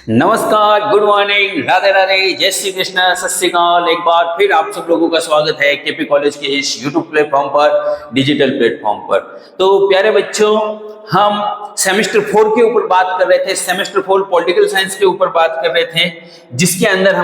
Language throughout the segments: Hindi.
नमस्कार, गुड मॉर्निंग, राधे राधे, जय श्री कृष्ण, सत श्री अकाल। एक बार फिर आप सब लोगों का स्वागत है केपी कॉलेज के इस यूट्यूब प्लेटफॉर्म पर, डिजिटल प्लेटफॉर्म पर। तो प्यारे बच्चों, हम सेमेस्टर 4 के ऊपर बात कर रहे थे, सेमेस्टर 4 पॉलिटिकल साइंस के ऊपर बात कर रहे थे, जिसके अंदर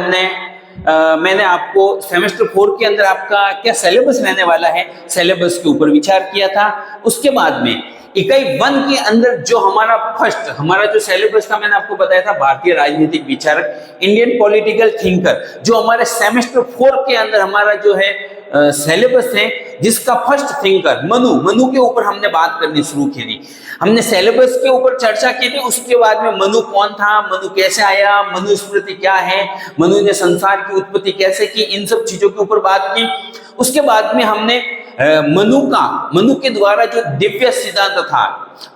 मैंने आपको सेमेस्टर 4 के अंदर आपका क्या सिलेबस रहने वाला है, सिलेबस के ऊपर विचार किया था। उसके बाद में इकाई 1 के अंदर जो हमारा जो सिलेबस था, मैंने आपको बताया था भारतीय राजनीतिक विचारक, इंडियन पॉलिटिकल थिंकर। जो हमारे सेमेस्टर 4 के अंदर हमारा जो है सिलेबस है, जिसका फर्स्ट थिंकर मनु के ऊपर हमने बात करनी शुरू की थी। हमने सिलेबस के ऊपर चर्चा की थी। उसके बाद में मनु कौन था, मनु कैसे आया, मनुस्मृति क्या है, मनु ने संसार की उत्पत्ति कैसे की, इन सब चीजों के ऊपर बात की। उसके बाद में हमने मनु के द्वारा जो दिव्य सिद्धांत था,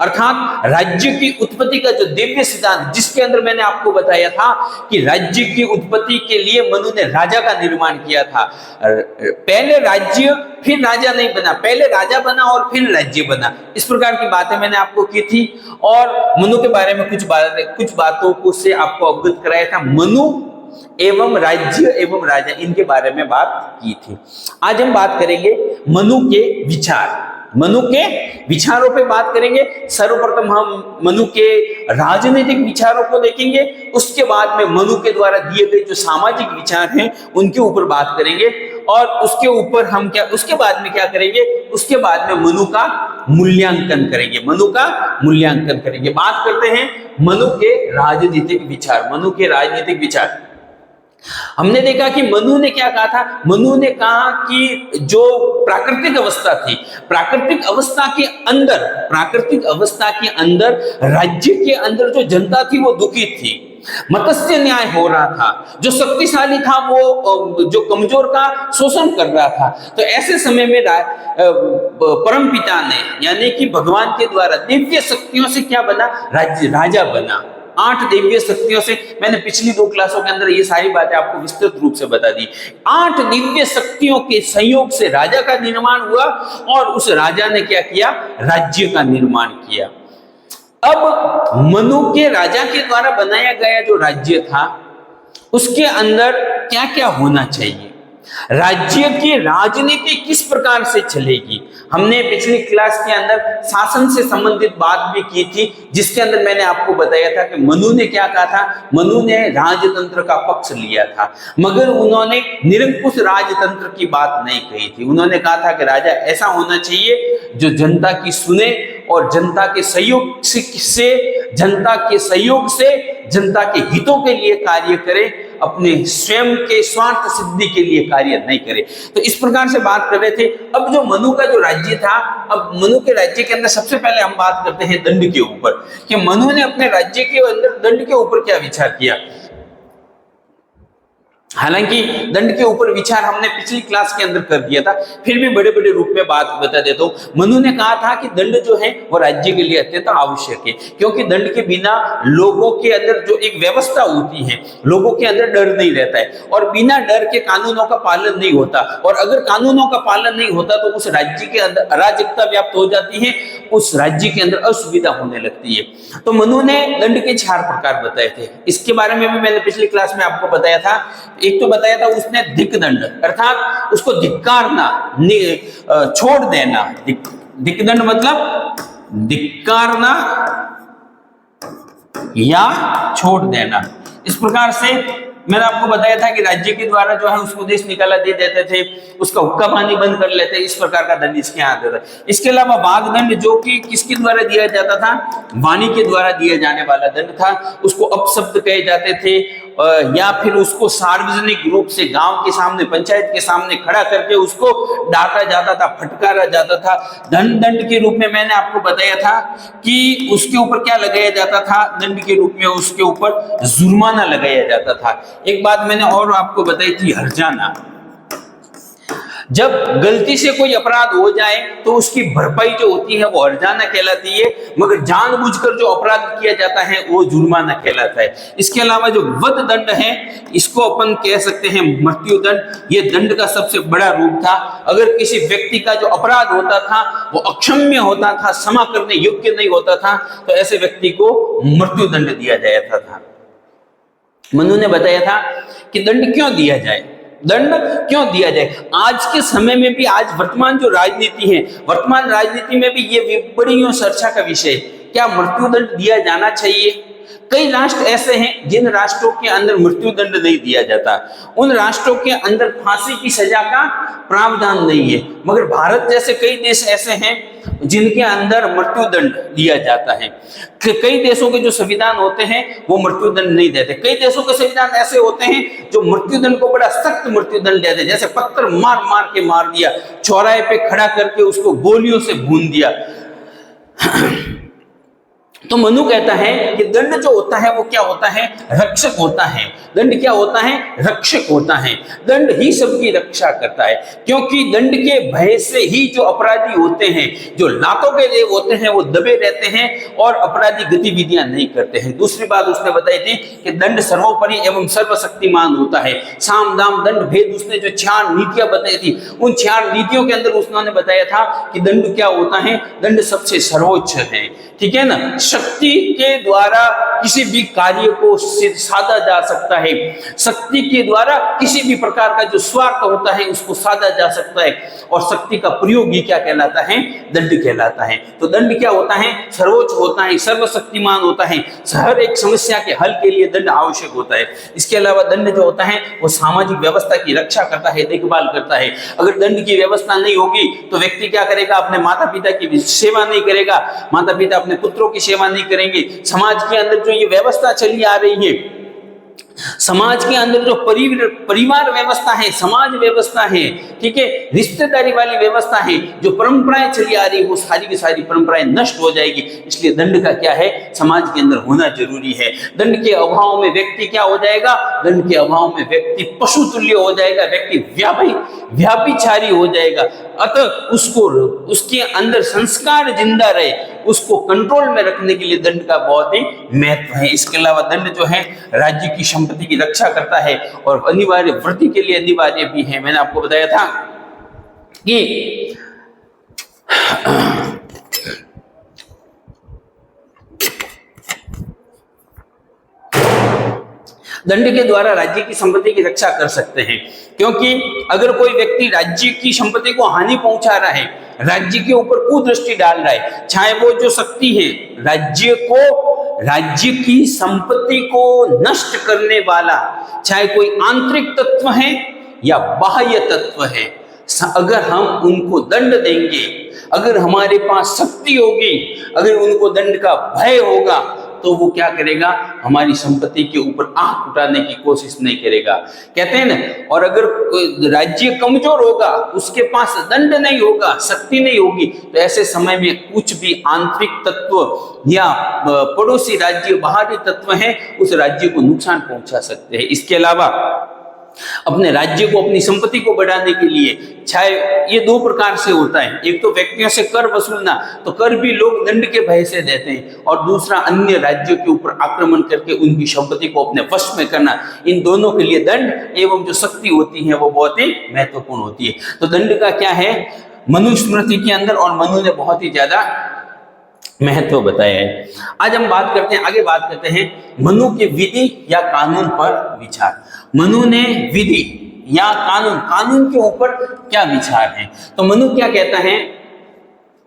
अर्थात राज्य की उत्पत्ति का जो दिव्य सिद्धांत, जिसके अंदर मैंने आपको बताया था कि राज्य की उत्पत्ति के लिए मनु ने राजा का निर्माण किया था। पहले राज्य फिर राजा नहीं बना, पहले राजा बना और फिर राज्य बना। इस प्रकार की बातें मैंने आपको की थी और मनु के बारे में कुछ बातों को से आपको अवगत कराया था। मनु एवं राज्य एवं राजा, इनके बारे में बात की थी। आज हम बात करेंगे मनु के विचारों पे बात करेंगे। सर्वप्रथम हम मनु के राजनीतिक विचारों को देखेंगे। उसके बाद में मनु के द्वारा दिए गए जो सामाजिक विचार हैं, उनके ऊपर बात करेंगे। और उसके बाद में क्या करेंगे, उसके बाद में मनु का मूल्यांकन करेंगे। बात करते हैं मनु के राजनीतिक विचार। हमने देखा कि मनु ने क्या कहा था। मनु ने कहा कि जो प्राकृतिक अवस्था के अंदर राज्य के अंदर जो जनता थी वो दुखी थी। मत्स्य न्याय हो रहा था, जो शक्तिशाली था वो जो कमजोर का शोषण कर रहा था। तो ऐसे समय में परमपिता ने, यानी कि भगवान के द्वारा दिव्य शक्तियों से क्या बना, राजा बना। 8 दिव्य शक्तियों से, मैंने पिछली 2 क्लासों के अंदर ये सारी बातें आपको विस्तृत रूप से बता दी। 8 दिव्य शक्तियों के संयोग से राजा का निर्माण हुआ और उस राजा ने क्या किया, राज्य का निर्माण किया। अब मनु के राजा के द्वारा बनाया गया जो राज्य था, उसके अंदर क्या क्या होना चाहिए, राज्य की राजनीति किस प्रकार से चलेगी। हमने पिछली क्लास के अंदर शासन से संबंधित बात भी की थी, जिसके अंदर मैंने आपको बताया था कि मनु ने क्या कहा था। मनु ने राजतंत्र का पक्ष लिया था, मगर उन्होंने निरंकुश राजतंत्र की बात नहीं कही थी। उन्होंने कहा था कि राजा ऐसा होना चाहिए जो जनता की सुने और जनता के सहयोग से जनता के हितों के लिए कार्य करे, अपने स्वयं के स्वार्थ सिद्धि के लिए कार्य नहीं करे। तो इस प्रकार से बात कर रहे थे। अब जो मनु का जो राज्य था, अब मनु के राज्य के अंदर सबसे पहले हम बात करते हैं दंड के ऊपर, कि मनु ने अपने राज्य के अंदर दंड के ऊपर क्या विचार किया। हालांकि दंड के ऊपर विचार हमने पिछली क्लास के अंदर कर दिया था, फिर भी बड़े बड़े रूप में बात बता देता हूं। मनु ने कहा था कि दंड जो है वो राज्य के लिए अत्यंत आवश्यक है, क्योंकि दंड के बिना लोगों के अंदर जो एक व्यवस्था होती है, लोगों के अंदर डर नहीं रहता है, और बिना डर के कानूनों का पालन नहीं होता, और अगर कानूनों का पालन नहीं होता तो उस राज्य के अंदर अराजकता व्याप्त हो जाती है, उस राज्य के अंदर असुविधा होने लगती है। तो मनु ने दंड के 4 प्रकार बताए थे। इसके बारे में भी मैंने पिछली क्लास में आपको बताया था। एक तो बताया था उसने दिक्दंड, अर्थात उसको धिक्कारना, छोड़ देना। दिक्दंड मतलब धिक्कारना या छोड़ देना। इस प्रकार से मैंने आपको बताया था कि राज्य के द्वारा जो है उसको देश निकाला दे देते थे, उसका हुक्का पानी बंद कर लेते, इस प्रकार का दंड इसके यहाँ आता था। इसके अलावा वाग्दंड, जो कि किसके द्वारा दिया जाता था, वाणी के द्वारा दिया जाने वाला दंड था। उसको अपशब्द कहे जाते थे, या फिर उसको सार्वजनिक रूप से गांव के सामने, पंचायत के सामने खड़ा करके उसको डांटा जाता था, फटकारा जाता था। दंड के रूप में मैंने आपको बताया था कि उसके ऊपर क्या लगाया जाता था, दंड के रूप में उसके ऊपर जुर्माना लगाया जाता था। एक बात मैंने और आपको बताई थी, हर्जाना। जब गलती से कोई अपराध हो जाए तो उसकी भरपाई जो होती है वो हर्जाना कहलाती है, मगर जानबूझकर जो अपराध किया जाता है वो जुर्माना कहलाता है। इसके अलावा जो वध दंड है, इसको अपन कह सकते हैं मृत्यु दंड। ये दंड का सबसे बड़ा रूप था। अगर किसी व्यक्ति का जो अपराध होता था वो अक्षम्य होता था, क्षमा करने योग्य नहीं होता था, तो ऐसे व्यक्ति को मृत्यु दंड दिया जाता था। मनु ने बताया था कि दंड क्यों दिया जाए, दंड क्यों दिया जाए। आज के समय में भी, आज वर्तमान जो राजनीति है, वर्तमान राजनीति में भी ये बड़ी चर्चा का विषय, क्या मृत्युदंड दिया जाना चाहिए। कई राष्ट्र ऐसे हैं जिन राष्ट्रों के अंदर मृत्युदंड नहीं दिया जाता, उन राष्ट्रों के अंदर फांसी की सजा का प्रावधान नहीं है, मगर भारत जैसे कई देश ऐसे हैं जिनके अंदर मृत्युदंड दिया जाता है। कई देशों के जो संविधान होते हैं वो मृत्युदंड नहीं देते, कई देशों के संविधान ऐसे होते हैं जो मृत्युदंड को बड़ा सख्त मृत्युदंड देते हैं, जैसे पत्थर मार मार के मार दिया, चौराहे पे खड़ा करके उसको गोलियों से भून दिया। तो मनु कहता है कि दंड जो होता है वो क्या होता है, रक्षक होता है। दंड क्या होता है, रक्षक होता है। दंड ही सबकी रक्षा करता है, क्योंकि दंड के भय से ही जो अपराधी होते हैं, जो लातों के लिए होते हैं, वो दबे रहते हैं और अपराधी गतिविधियां नहीं करते हैं। दूसरी बात उसने बताई थी कि दंड सर्वोपरि एवं सर्वशक्तिमान होता है। साम दाम दंड भेद, उसने जो 4 नीतियां बताई थी, उन 4 नीतियों के अंदर उसने बताया था कि दंड क्या होता है, दंड सबसे सर्वोच्च है, ठीक है ना। शक्ति के द्वारा किसी भी कार्य को साधा जा सकता है, शक्ति के द्वारा किसी भी प्रकार का जो स्वार्थ होता है उसको साधा जा सकता है, और शक्ति का प्रयोग ही क्या कहलाता है, दंड कहलाता है। तो दंड क्या होता है, सर्वोच्च होता है, सर्वशक्तिमान होता है, हर एक समस्या के हल के लिए दंड आवश्यक होता है। इसके अलावा दंड जो होता है वो सामाजिक व्यवस्था की रक्षा करता है, देखभाल करता है। अगर दंड की व्यवस्था नहीं होगी तो व्यक्ति क्या करेगा, अपने माता पिता की सेवा नहीं करेगा, माता पिता अपने पुत्रों की सेवा नहीं करेंगे। समाज के अंदर जो ये व्यवस्था चली आ रही है, समाज के अंदर जो परिवार व्यवस्था है, समाज व्यवस्था है, ठीक है, रिश्तेदारी वाली व्यवस्था है, जो परंपराएं चली आ रही है, वो सारी की सारी परंपराएं नष्ट हो जाएगी। इसलिए दंड का क्या है, समाज के अंदर होना जरूरी है। दंड के अभाव में व्यक्ति क्या हो जाएगा, दंड के अभाव में व्यक्ति पशु तुल्य हो जाएगा, व्यक्ति व्याभिचारी हो जाएगा। अतः उसको, उसके अंदर संस्कार जिंदा रहे, उसको कंट्रोल में रखने के लिए दंड का बहुत ही महत्व है। इसके अलावा दंड जो है राज्य की संपत्ति की रक्षा करता है और अनिवार्य वृद्धि के लिए अनिवार्य भी है। मैंने आपको बताया था कि दंड के द्वारा राज्य की संपत्ति की रक्षा कर सकते हैं, क्योंकि अगर कोई व्यक्ति राज्य की संपत्ति को हानि पहुंचा रहा है, राज्य के ऊपर कुदृष्टि डाल रहा है, चाहे वो जो शक्ति है राज्य की संपत्ति को नष्ट करने वाला, चाहे कोई आंतरिक तत्व है या बाह्य तत्व है, अगर हम उनको दंड देंगे, अगर हमारे पास शक्ति होगी, अगर उनको दंड का भय होगा, तो वो क्या करेगा, हमारी संपत्ति के ऊपर आंख उठाने की कोशिश नहीं करेगा, कहते हैं ना। और अगर राज्य कमजोर होगा, उसके पास दंड नहीं होगा, शक्ति नहीं होगी, तो ऐसे समय में कुछ भी आंतरिक तत्व या पड़ोसी राज्य, बाहरी तत्व हैं, उस राज्य को नुकसान पहुंचा सकते हैं। इसके अलावा अपने राज्य को, अपनी संपत्ति को बढ़ाने के लिए, चाहे ये 2 प्रकार से होता है, एक तो व्यक्तियों से कर वसूलना, तो कर भी लोग दंड के भय से देते हैं, और दूसरा अन्य राज्यों के ऊपर आक्रमण करके उनकी संपत्ति को अपने वश में करना। इन दोनों के लिए दंड एवं जो शक्ति होती है वो बहुत ही महत्वपूर्ण होती है। तो दंड का क्या है, मनुस्मृति के अंदर, और मनु ने बहुत ही ज्यादा महत्व बताया है। आज हम बात करते हैं, आगे बात करते हैं मनु के विधि या कानून पर विचार। मनु ने विधि या कानून के ऊपर क्या विचार है। तो मनु क्या कहता है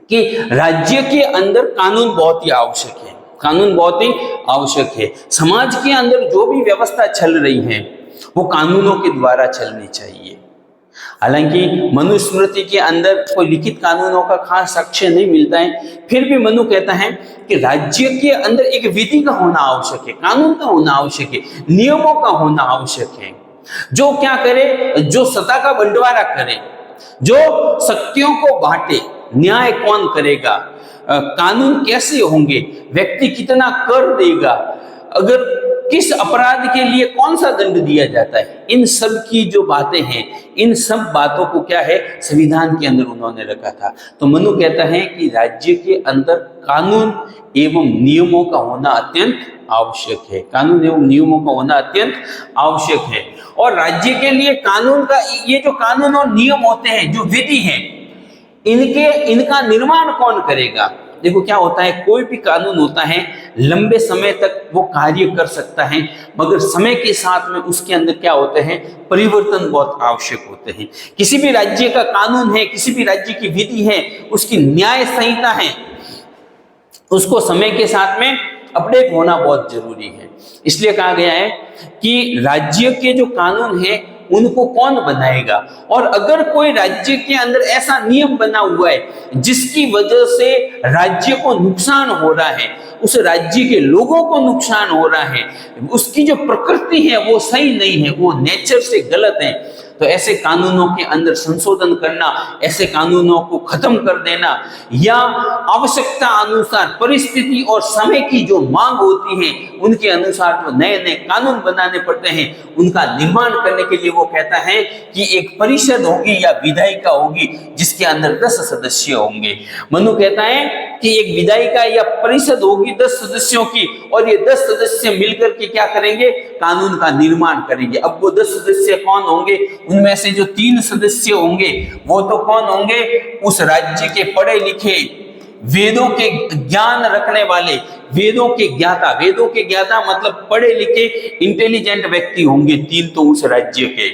कि राज्य के अंदर कानून बहुत ही आवश्यक है, कानून बहुत ही आवश्यक है। समाज के अंदर जो भी व्यवस्था चल रही है वो कानूनों के द्वारा चलनी चाहिए। हालांकि मनुस्मृति के अंदर कोई लिखित कानूनों का खास साक्ष्य नहीं मिलता है, फिर भी मनु कहता है कि राज्य के अंदर एक विधि का होना आवश्यक है, कानून का होना आवश्यक है, नियमों का होना आवश्यक है। जो क्या करे, जो सत्ता का बंटवारा करे, जो शक्तियों को बांटे, न्याय कौन करेगा, कानून कैसे होंगे, व्यक्ति कितना कर देगा, अगर किस अपराध के लिए कौन सा दंड दिया जाता है, इन सब की जो बातें हैं, इन सब बातों को क्या है, संविधान के अंदर उन्होंने रखा था। तो मनु कहता है कि राज्य के अंदर कानून एवं नियमों का होना अत्यंत आवश्यक है, कानून एवं नियमों का होना अत्यंत आवश्यक है। और राज्य के लिए कानून का, ये जो कानून और नियम होते हैं, जो विधि है, इनका निर्माण कौन करेगा, देखो क्या होता है, कोई भी कानून होता है लंबे समय तक वो कार्य कर सकता है, मगर समय के साथ में उसके अंदर क्या होते हैं, परिवर्तन बहुत आवश्यक होते हैं। किसी भी राज्य का कानून है, किसी भी राज्य की विधि है, उसकी न्याय संहिता है, उसको समय के साथ में अपडेट होना बहुत जरूरी है। इसलिए कहा गया है कि राज्य के जो कानून है उनको कौन बनाएगा, और अगर कोई राज्य के अंदर ऐसा नियम बना हुआ है जिसकी वजह से राज्य को नुकसान हो रहा है, उस राज्य के लोगों को नुकसान हो रहा है, उसकी जो प्रकृति है वो सही नहीं है, वो नेचर से गलत है, तो ऐसे कानूनों के अंदर संशोधन करना, ऐसे कानूनों को खत्म कर देना, या आवश्यकता अनुसार परिस्थिति और समय की जो मांग होती है उनके अनुसार जो नए नए कानून बनाने पड़ते हैं, उनका निर्माण करने के लिए वो कहता है कि एक परिषद होगी या विधायिका होगी जिसके अंदर 10 सदस्य होंगे। मनु कहता है कि एक विधायिका या परिषद होगी 10 सदस्यों की, और ये 10 सदस्य मिलकर के क्या करेंगे, कानून का निर्माण करेंगे। अब वो 10 सदस्य कौन होंगे, उनमें से जो 3 सदस्य होंगे वो तो कौन होंगे, उस राज्य के पढ़े लिखे, वेदों के ज्ञान रखने वाले, वेदों के ज्ञाता मतलब पढ़े लिखे इंटेलिजेंट व्यक्ति होंगे 3 तो उस राज्य के।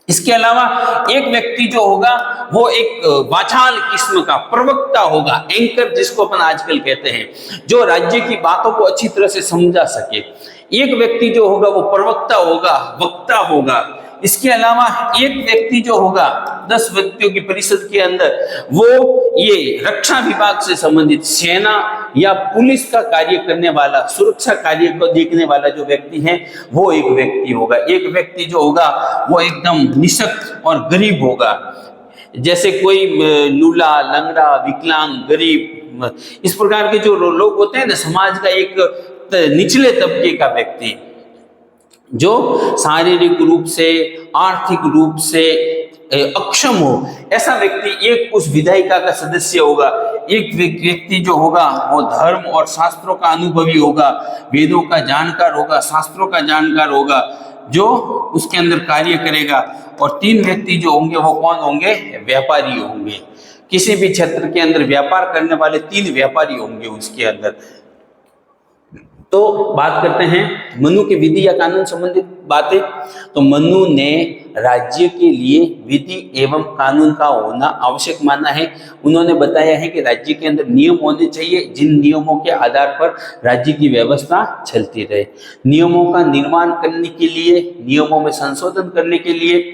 इसके अलावा एक व्यक्ति जो होगा वो एक वाचाल किस्म का प्रवक्ता होगा, एंकर जिसको अपन आजकल कहते हैं, जो राज्य की बातों को अच्छी तरह से समझा सके। एक व्यक्ति जो होगा वो प्रवक्ता होगा, वक्ता होगा। इसके अलावा एक व्यक्ति जो होगा 10 व्यक्तियों की परिषद के अंदर, वो ये रक्षा विभाग से संबंधित, सेना या पुलिस का कार्य करने वाला, सुरक्षा कार्य को देखने वाला जो व्यक्ति है वो एक व्यक्ति होगा। एक व्यक्ति जो होगा वो एकदम निशक्त और गरीब होगा, जैसे कोई लूला, लंगड़ा, विकलांग, गरीब, इस प्रकार के जो लोग होते हैं ना, समाज का एक निचले तबके का व्यक्ति जो शारीरिक रूप से, आर्थिक रूप से अक्षम हो, ऐसा व्यक्ति एक उस विधायिका का सदस्य होगा। एक व्यक्ति जो होगा वो धर्म और शास्त्रों का अनुभवी होगा, वेदों का जानकार होगा, शास्त्रों का जानकार होगा, जो उसके अंदर कार्य करेगा। और 3 व्यक्ति जो होंगे वो कौन होंगे, व्यापारी होंगे। किसी भी क्षेत्र के अंदर व्यापार करने वाले 3 व्यापारी होंगे उसके अंदर। तो बात करते हैं मनु के विधि या कानून संबंधित बातें। तो मनु ने राज्य के लिए विधि एवं कानून का होना आवश्यक माना है। उन्होंने बताया है कि राज्य के अंदर नियम होने चाहिए जिन नियमों के आधार पर राज्य की व्यवस्था चलती रहे। नियमों का निर्माण करने के लिए, नियमों में संशोधन करने के लिए,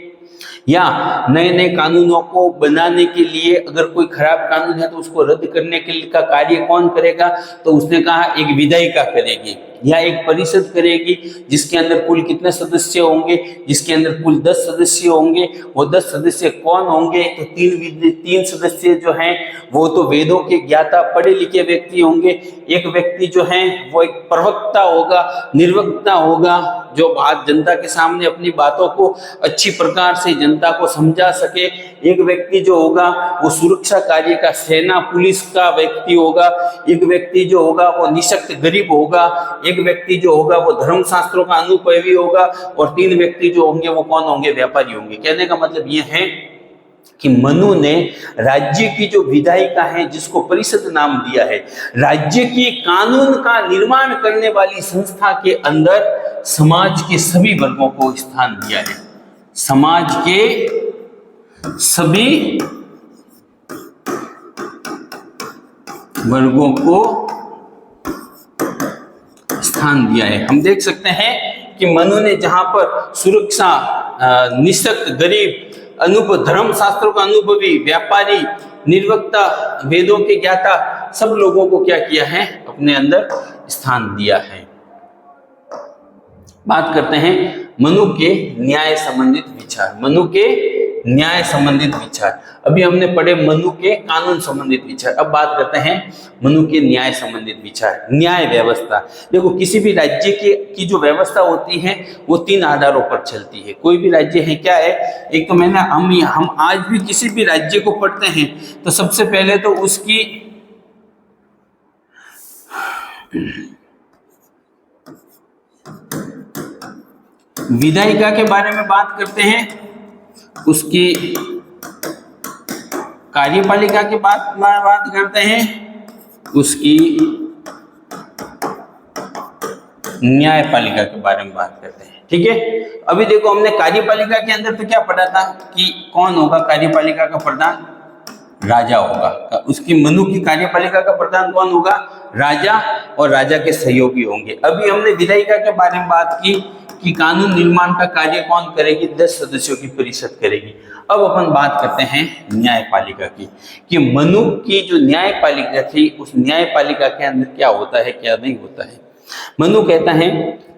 या नए नए कानूनों को बनाने के लिए, अगर कोई खराब कानून है तो उसको रद्द करने के लिए का कार्य कौन करेगा, तो उसने कहा एक विधायिका करेगी या एक परिषद करेगी, जिसके अंदर कुल कितने सदस्य होंगे, जिसके अंदर कुल 10 सदस्य होंगे। वो 10 सदस्य कौन होंगे, तो 3 सदस्य जो हैं वो तो वेदों के ज्ञाता, पढ़े लिखे व्यक्ति होंगे। एक व्यक्ति जो है वो एक प्रवक्ता होगा, निर्वक्ता होगा, जो बात जनता के सामने अपनी बातों को अच्छी प्रकार से जनता को समझा सके। एक व्यक्ति जो होगा वो सुरक्षा कार्य का, सेना पुलिस का व्यक्ति होगा। एक व्यक्ति जो होगा वो निशक्त गरीब होगा। एक व्यक्ति जो होगा वो धर्मशास्त्रों का अनुभवी होगा। और 3 व्यक्ति जो होंगे वो कौन होंगे, व्यापारी होंगे। कहने का मतलब ये है कि मनु ने राज्य की जो विधायिका है, जिसको परिषद नाम दिया है, राज्य की कानून का निर्माण करने वाली संस्था के अंदर समाज के सभी वर्गों को स्थान दिया है। समाज के सभी वर्गों को स्थान दिया है। हम देख सकते हैं कि मनु ने जहां पर सुरक्षा, निशक्त, गरीब, धर्म शास्त्रों का अनुभवी, व्यापारी, निर्वक्ता, वेदों के ज्ञाता, सब लोगों को क्या किया है, अपने अंदर स्थान दिया है। बात करते हैं मनु के न्याय संबंधित विचार। मनु के न्याय संबंधित विचार, अभी हमने पढ़े मनु के कानून संबंधित विचार। अब बात करते हैं मनु के न्याय संबंधित विचार। न्याय व्यवस्था, देखो किसी भी राज्य की जो व्यवस्था होती है वो 3 आधारों पर चलती है। कोई भी राज्य है क्या है, एक तो मैंने हम आज भी किसी भी राज्य को पढ़ते हैं तो सबसे पहले तो उसकी विधायिका के बारे में बात करते हैं, उसकी कार्यपालिका की बात करते हैं, उसकी न्यायपालिका के बारे में बात करते हैं। ठीक है, अभी देखो हमने कार्यपालिका के अंदर तो क्या पढ़ा था कि कौन होगा कार्यपालिका का प्रधान, राजा होगा। उसकी मनु की कार्यपालिका का प्रधान कौन होगा, राजा, और राजा के सहयोगी होंगे। अभी हमने विधायिका के बारे में बात की कि कानून निर्माण का कार्य कौन करेगी, 10 सदस्यों की परिषद करेगी। अब अपन बात करते हैं न्यायपालिका की, कि मनु की जो न्यायपालिका थी उस न्यायपालिका के अंदर क्या होता है क्या नहीं होता है। मनु कहता है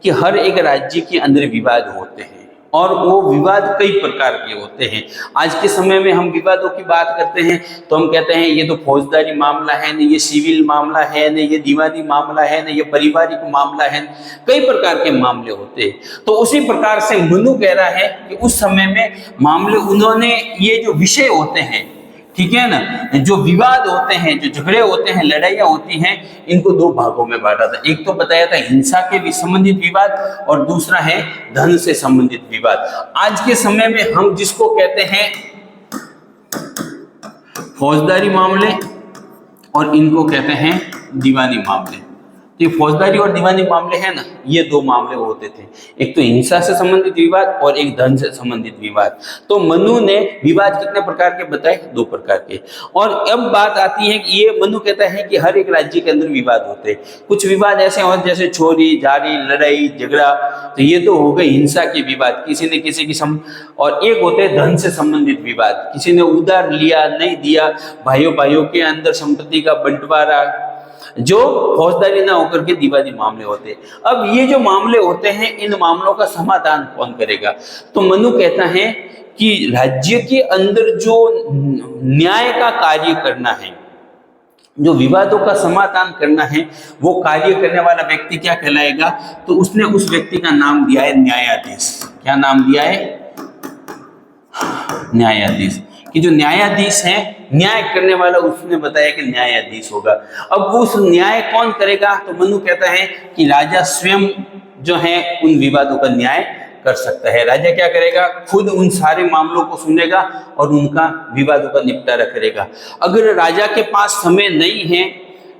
कि हर एक राज्य के अंदर विवाद होते हैं और वो विवाद कई प्रकार के होते हैं। आज के समय में हम विवादों की बात करते हैं तो हम कहते हैं ये तो फौजदारी मामला है, न ये सिविल मामला है, न ये दीवानी मामला है, न ये पारिवारिक मामला है, कई प्रकार के मामले होते हैं। तो उसी प्रकार से मनु कह रहा है कि उस समय में मामले उन्होंने ये जो विषय होते हैं, ठीक है ना, जो विवाद होते हैं, जो झगड़े होते हैं, लड़ाइयाँ होती हैं, इनको दो भागों में बांटा था। एक तो बताया था हिंसा के भी संबंधित विवाद और दूसरा है धन से संबंधित विवाद। आज के समय में हम जिसको कहते हैं फौजदारी मामले और इनको कहते हैं दीवानी मामले। तो ये फौजदारी और दीवानी मामले हैं ना, ये दो मामले होते थे, एक तो हिंसा से संबंधित विवाद और एक धन से संबंधित विवाद। तो मनु ने विवाद कितने प्रकार के बताए, 2 प्रकार के। और अब बात आती है कि ये मनु कहता है कि हर एक राज्य के अंदर विवाद होते हैं। कुछ विवाद ऐसे होते जैसे चोरी, जारी, लड़ाई, झगड़ा, तो ये तो हो गए हिंसा के विवाद, किसी ने किसी की और एक होते हैं धन से संबंधित विवाद, किसी ने उधार लिया नहीं दिया, भाइयों भाइयों के अंदर संपत्ति का बंटवारा, जो फौजदारी ना होकर के दीवानी मामले होते हैं। अब ये जो मामले होते हैं, इन मामलों का समाधान कौन करेगा? तो मनु कहता है कि राज्य के अंदर जो न्याय का कार्य करना है, जो विवादों का समाधान करना है, वो कार्य करने वाला व्यक्ति क्या कहलाएगा? तो उसने उस व्यक्ति का नाम दिया है न्यायाधीश। क्या नाम दिया है? न्यायाधीश। कि जो न्यायाधीश है, न्याय करने वाला, उसने बताया कि न्यायाधीश होगा। अब वो उस न्याय कौन करेगा? तो मनु कहता है कि राजा स्वयं जो है उन विवादों का न्याय कर सकता है। राजा क्या करेगा? खुद उन सारे मामलों को सुनेगा और उनका विवादों का निपटारा करेगा। अगर राजा के पास समय नहीं है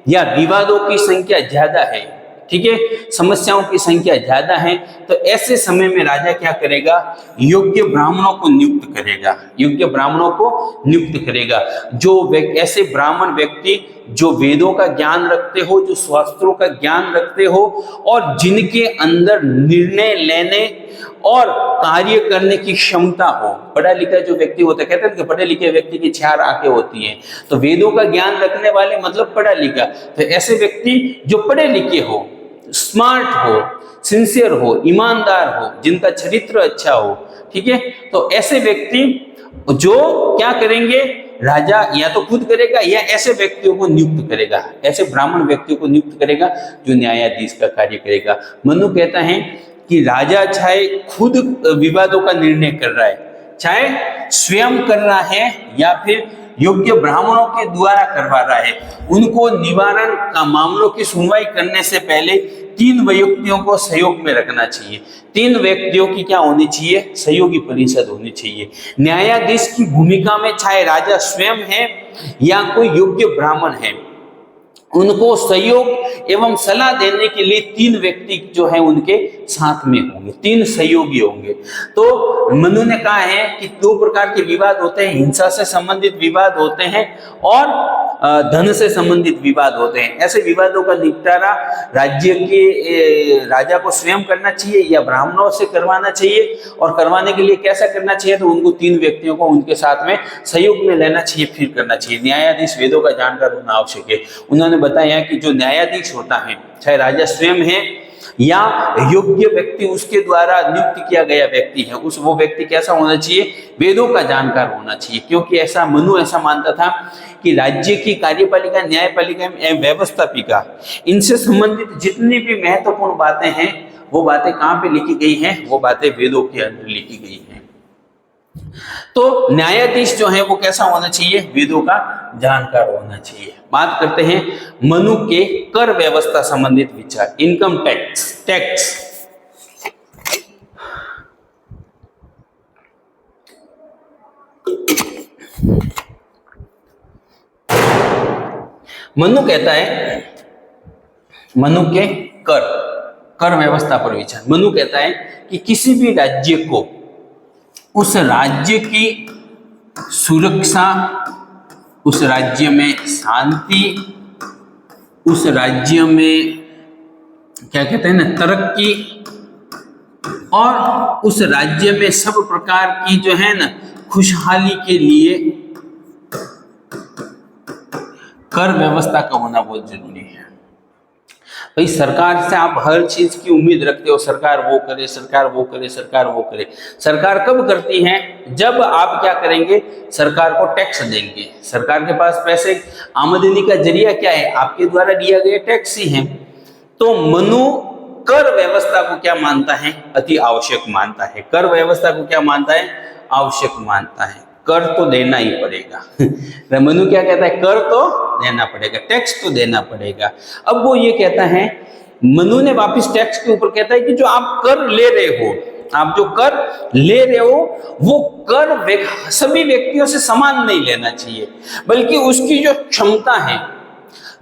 या विवादों की संख्या ज्यादा है, ठीक है, समस्याओं की संख्या ज्यादा है, तो ऐसे समय में राजा क्या करेगा? योग्य ब्राह्मणों को नियुक्त करेगा। योग्य ब्राह्मणों को नियुक्त करेगा, जो ऐसे ब्राह्मण व्यक्ति जो वेदों का ज्ञान रखते हो, जो शास्त्रों का ज्ञान रखते हो और जिनके अंदर निर्णय लेने और कार्य करने की क्षमता हो। पढ़ा लिखा जो व्यक्ति होता है, कहते हैं कि पढ़े लिखे व्यक्ति की 4 आंखें होती हैं, तो वेदों का ज्ञान रखने वाले मतलब पढ़ा लिखा। तो ऐसे व्यक्ति जो पढ़े लिखे हो, स्मार्ट हो, सिंसियर हो, ईमानदार हो, जिनका चरित्र अच्छा हो, ठीक है, तो ऐसे व्यक्ति जो क्या करेंगे? राजा या तो खुद करेगा या ऐसे व्यक्तियों को नियुक्त करेगा, ऐसे ब्राह्मण व्यक्तियों को नियुक्त करेगा जो न्यायाधीश का कार्य करेगा। मनु कहता है कि राजा चाहे खुद विवादों का निर्णय कर रहा है, चाहे स्वयं कर रहा है या फिर योग्य ब्राह्मणों के द्वारा करवा रहा है, उनको निवारण का मामलों की सुनवाई करने से पहले 3 व्यक्तियों को सहयोग में रखना चाहिए। 3 व्यक्तियों की क्या होनी चाहिए? सहयोगी परिषद होनी चाहिए। न्यायाधीश की भूमिका में चाहे राजा स्वयं है या कोई योग्य ब्राह्मण है, उनको सहयोग एवं सलाह देने के लिए 3 व्यक्ति जो है उनके साथ में होंगे, 3 सहयोगी होंगे। तो मनु ने कहा है कि 2 प्रकार के विवाद होते हैं, हिंसा से संबंधित विवाद होते हैं और धन से संबंधित विवाद होते हैं। ऐसे विवादों का निपटारा राज्य के राजा को स्वयं करना चाहिए या ब्राह्मणों से करवाना चाहिए, और करवाने के लिए कैसा करना चाहिए? तो उनको 3 व्यक्तियों को उनके साथ में सहयोग में लेना चाहिए, फिर करना चाहिए। न्यायाधीश वेदों का जानकार होना आवश्यक है। उन्होंने बताया कि जो न्यायाधीश होता है, चाहे राजा स्वयं है या योग्य व्यक्ति उसके द्वारा नियुक्त किया गया व्यक्ति है, वो व्यक्ति कैसा होना चाहिए? वेदों का जानकार होना चाहिए। क्योंकि ऐसा मनु ऐसा मानता था कि राज्य की कार्यपालिका, न्यायपालिका एवं व्यवस्थापिका, इनसे संबंधित जितनी भी महत्वपूर्ण बातें हैं, वो बातें कहाँ पे लिखी गई हैं? वो बातें वेदों के अंदर लिखी गई हैं। तो न्यायाधीश जो है वो कैसा होना चाहिए? वेदों का जानकार होना चाहिए। बात करते हैं मनु के कर व्यवस्था संबंधित विचार, इनकम टैक्स। मनु कहता है, मनु के कर व्यवस्था पर विचार। मनु कहता है कि किसी भी राज्य को उस राज्य की सुरक्षा, उस राज्य में शांति, उस राज्य में क्या कहते हैं ना तरक्की, और उस राज्य में सब प्रकार की जो है ना खुशहाली के लिए कर व्यवस्था का होना बहुत जरूरी है। भाई सरकार से आप हर चीज की उम्मीद रखते हो, सरकार वो करे, सरकार वो करे, सरकार वो करे। सरकार कब करती है? जब आप क्या करेंगे, सरकार को टैक्स देंगे। सरकार के पास पैसे, आमदनी का जरिया क्या है? आपके द्वारा दिया गया टैक्स ही है। तो मनु कर व्यवस्था को क्या मानता है? अति आवश्यक मानता है। कर व्यवस्था को क्या मानता है? आवश्यक मानता है। कर तो देना ही पड़ेगा। मनु क्या कहता है? कर तो देना पड़ेगा, टैक्स तो देना पड़ेगा। अब वो ये कहता है, मनु ने वापिस टैक्स के ऊपर कहता है कि जो आप कर ले रहे हो, आप जो कर ले रहे हो वो कर सभी व्यक्तियों से समान नहीं लेना चाहिए, बल्कि उसकी जो क्षमता है,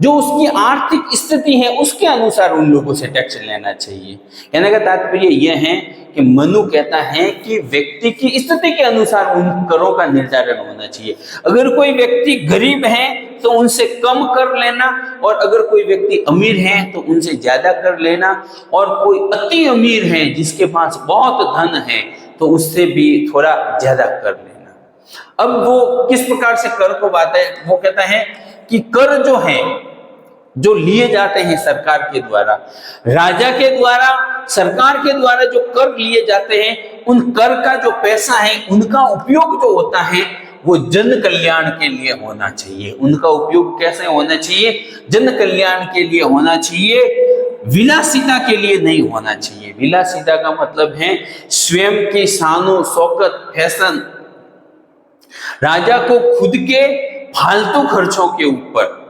जो उसकी आर्थिक स्थिति है, उसके अनुसार उन लोगों से टैक्स लेना चाहिए। कहने का तात्पर्य यह है कि मनु कहता है कि व्यक्ति की स्थिति के अनुसार उन करों का निर्धारण होना चाहिए। अगर कोई व्यक्ति गरीब है तो उनसे कम कर लेना, और अगर कोई व्यक्ति अमीर है तो उनसे ज्यादा कर लेना, और कोई अति अमीर है जिसके पास बहुत धन है तो उससे भी थोड़ा ज्यादा कर लेना। अब वो किस प्रकार से कर को बात है? वो कहता है कि कर जो है, जो लिए जाते हैं सरकार के द्वारा, राजा के द्वारा, सरकार के द्वारा जो कर लिए जाते हैं, उन कर का जो पैसा है उनका उपयोग जो होता है वो जन कल्याण के लिए होना चाहिए। उनका उपयोग कैसे होना चाहिए? जन कल्याण के लिए होना चाहिए, विलासिता के लिए नहीं होना चाहिए। विलासिता का मतलब है स्वयं की शानो शौकत, फैशन, राजा को खुद के फालतू खर्चों के ऊपर।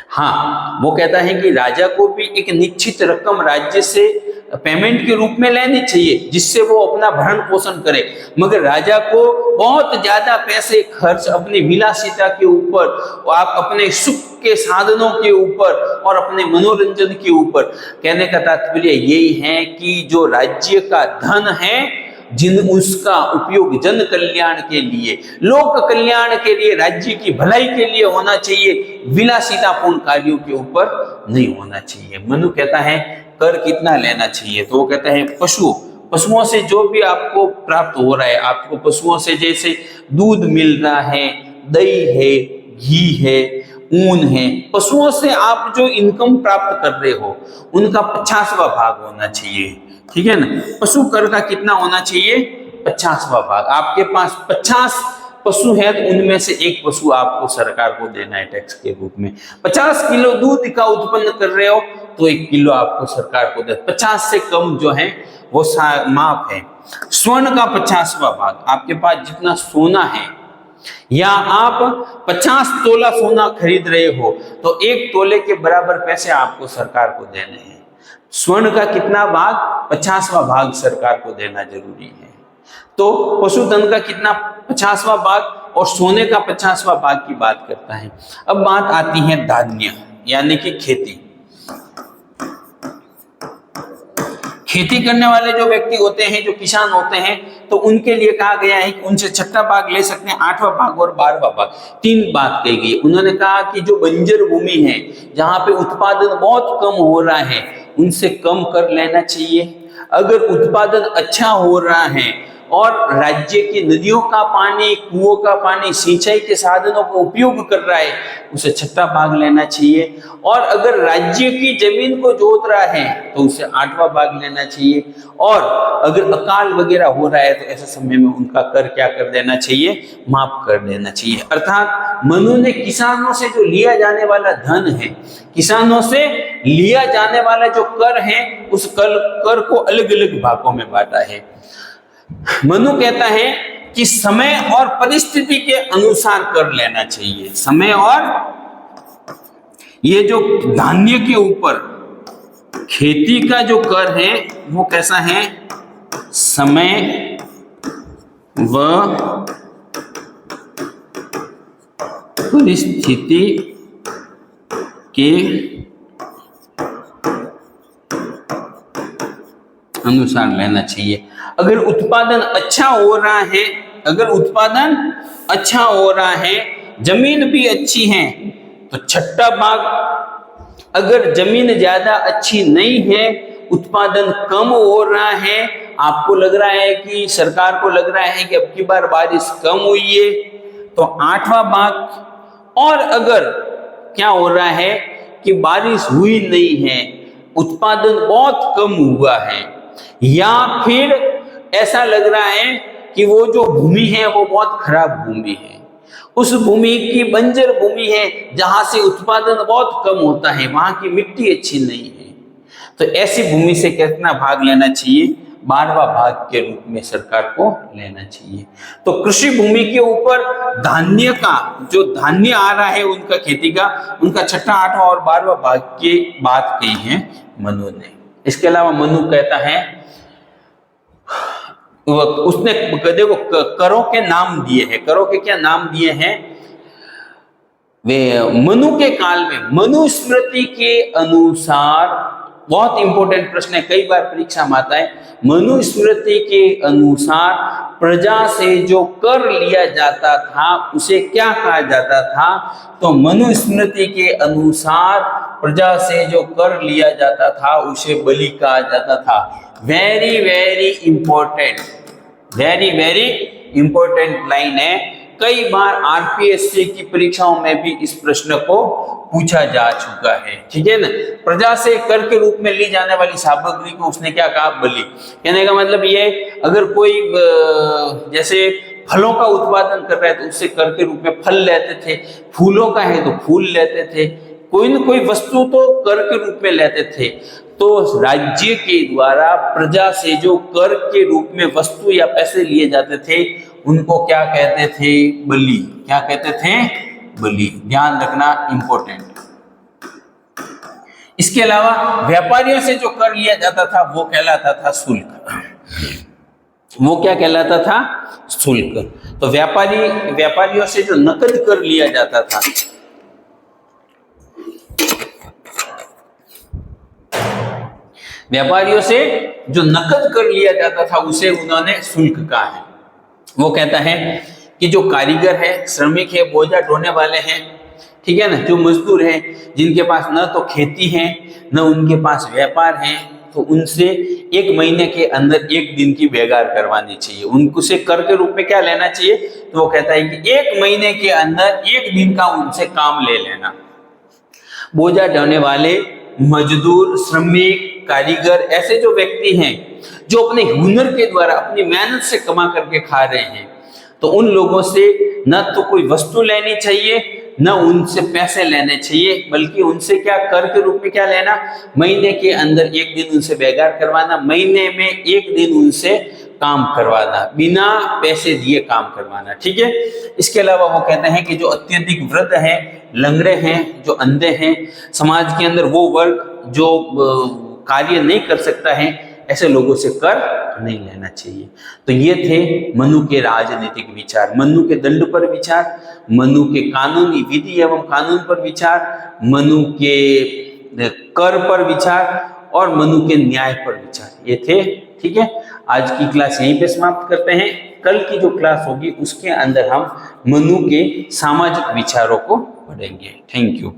हाँ, वो कहता है कि राजा को भी एक निश्चित रकम राज्य से पेमेंट के रूप में लेनी चाहिए जिससे वो अपना भरण पोषण करे, मगर राजा को बहुत ज्यादा पैसे खर्च अपनी विलासिता के ऊपर, आप अपने सुख के साधनों के ऊपर और अपने मनोरंजन के ऊपर। कहने का तात्पर्य यही है कि जो राज्य का धन है, जिन उसका उपयोग जन कल्याण के लिए, लोक कल्याण के लिए, राज्य की भलाई के लिए होना चाहिए, विलासितापूर्ण कार्यों के ऊपर नहीं होना चाहिए। मनु कहता है कर कितना लेना चाहिए? तो वो कहता है पशुओं से जो भी आपको प्राप्त हो रहा है, आपको पशुओं से जैसे दूध मिल रहा है, दही है, घी है, ऊन है, पशुओं से आप जो इनकम प्राप्त कर रहे हो उनका 50वां भाग होना चाहिए। ठीक है ना? पशु कर का कितना होना चाहिए? 50वां भाग। आपके पास 50 पशु है तो उनमें से एक पशु आपको सरकार को देना है टैक्स के रूप में। 50 किलो दूध का उत्पन्न कर रहे हो तो 1 किलो आपको सरकार को दे। 50 से कम जो है वो माफ है। स्वर्ण का 50वां भाग, आपके पास जितना सोना है, या आप 50 तोला सोना खरीद रहे हो तो 1 तोले के बराबर पैसे आपको सरकार को देने हैं। स्वर्ण का कितना भाग? 50वां भाग सरकार को देना जरूरी है। तो पशुधन का कितना? 50वां भाग, और सोने का 50वां भाग की बात करता है। अब बात आती है धान्य यानी कि खेती। खेती करने वाले जो व्यक्ति होते हैं, जो किसान होते हैं, तो उनके लिए कहा गया है कि उनसे 6वां भाग ले सकते हैं, 8वां भाग और 12वां भाग। 3 बात कही गई। उन्होंने कहा कि जो बंजर भूमि है, जहां पे उत्पादन बहुत कम हो रहा है, उनसे कम कर लेना चाहिए। अगर उत्पादन अच्छा हो रहा है और राज्य की नदियों का पानी, कुओं का पानी, सिंचाई के साधनों का उपयोग कर रहा है, उसे 6वां भाग लेना चाहिए। और अगर राज्य की जमीन को जोत रहा है तो उसे 8वां भाग लेना चाहिए। और अगर अकाल वगैरह हो रहा है तो ऐसे समय में उनका कर क्या कर देना चाहिए? माफ कर देना चाहिए। अर्थात मनु ने किसानों से जो लिया जाने वाला धन है, किसानों से लिया जाने वाला जो कर है, उस कर को अलग अलग भागों में बांटा है। मनु कहता है कि समय और परिस्थिति के अनुसार कर लेना चाहिए। समय और ये जो धान्य के ऊपर खेती का जो कर है वो कैसा है? समय व परिस्थिति के अनुसार लेना चाहिए। अगर उत्पादन अच्छा हो रहा है, अगर उत्पादन अच्छा हो रहा है, जमीन भी अच्छी है, तो छठा भाग। अगर जमीन ज्यादा अच्छी नहीं है, उत्पादन कम हो रहा है, आपको लग रहा है कि सरकार को लग रहा है कि अब की बार बारिश कम हुई है, तो आठवां भाग। और अगर क्या हो रहा है कि बारिश हुई नहीं है, उत्पादन बहुत कम हुआ है, या फिर ऐसा लग रहा है कि वो जो भूमि है वो बहुत खराब भूमि है, उस भूमि की बंजर भूमि है जहां से उत्पादन बहुत कम होता है, वहां की मिट्टी अच्छी नहीं है, तो ऐसी भूमि से कितना भाग लेना चाहिए? 12वां भाग के रूप में सरकार को लेना चाहिए। तो कृषि भूमि के ऊपर धान्य का, जो धान्य आ रहा है उनका खेती का, उनका छठा, आठवां और 12वां भाग की बात कही है मनु ने। इसके अलावा मनु कहता है, उसने देखो करों के नाम दिए हैं। करों के क्या नाम दिए हैं? वे मनु के काल में, मनुस्मृति के अनुसार, बहुत इंपॉर्टेंट प्रश्न है, कई बार परीक्षा में आता है। मनुस्मृति के अनुसार प्रजा से जो कर लिया जाता था उसे क्या कहा जाता था? तो मनुस्मृति के अनुसार प्रजा से जो कर लिया जाता था उसे बलि कहा जाता था। Very very important, very very important line है। कई बार आरपीएससी की परीक्षाओं में भी इस प्रश्न को पूछा जा चुका है, ठीक है ना। प्रजा से कर के रूप में ली जाने वाली सामग्री को उसने क्या कहा? बलि। कहने का मतलब ये, अगर कोई जैसे फलों का उत्पादन कर रहा है तो उससे कर के रूप में फल लेते थे, फूलों का है तो फूल लेते थे, कोई न कोई वस्तु तो कर के रूप में लेते थे। तो राज्य के द्वारा प्रजा से जो कर के रूप में वस्तु या पैसे लिए जाते थे उनको क्या कहते थे? बलि। क्या कहते थे? बलि। ध्यान रखना, इंपॉर्टेंट। इसके अलावा व्यापारियों से जो कर लिया जाता था वो कहलाता था शुल्क। वो क्या कहलाता था? शुल्क। तो व्यापारियों से जो नकद कर लिया जाता था, व्यापारियों से जो नकद कर लिया जाता था उसे उन्होंने शुल्क कहा है। वो कहता है कि जो कारीगर है, श्रमिक है, बोझा ढोने वाले हैं, ठीक है ना, जो मजदूर हैं, जिनके पास न तो खेती है न उनके पास व्यापार है, तो उनसे 1 महीने के अंदर 1 दिन की बेगार करवानी चाहिए। उनको से कर के रूप में क्या लेना चाहिए? तो वो कहता है कि 1 महीने के अंदर 1 दिन का उनसे काम ले लेना। बोझा ढोने वाले, मजदूर, श्रमिक, कारीगर, ऐसे जो व्यक्ति हैं जो अपने हुनर के द्वारा, अपनी मेहनत से कमा करके खा रहे हैं, तो उन लोगों से न तो कोई वस्तु लेनी चाहिए न उनसे पैसे लेने चाहिए, बल्कि उनसे क्या, कर के रूप में क्या लेना? महीने के अंदर 1 दिन उनसे बेगार करवाना, महीने में 1 दिन उनसे काम करवाना, बिना पैसे दिए काम करवाना, ठीक है। इसके अलावा वो कहते हैं कि जो अत्यधिक वृद्ध हैं, लंगड़े हैं, जो अंधे हैं, समाज के अंदर वो वर्ग जो कार्य नहीं कर सकता है, ऐसे लोगों से कर नहीं लेना चाहिए। तो ये थे मनु के राजनीतिक विचार, मनु के दंड पर विचार, मनु के कानूनी विधि एवं कानून पर विचार, मनु के कर पर विचार और मनु के न्याय पर विचार, ये थे, ठीक है। आज की क्लास यहीं पे समाप्त करते हैं। कल की जो क्लास होगी उसके अंदर हम मनु के सामाजिक विचारों को पढ़ेंगे। Thank you.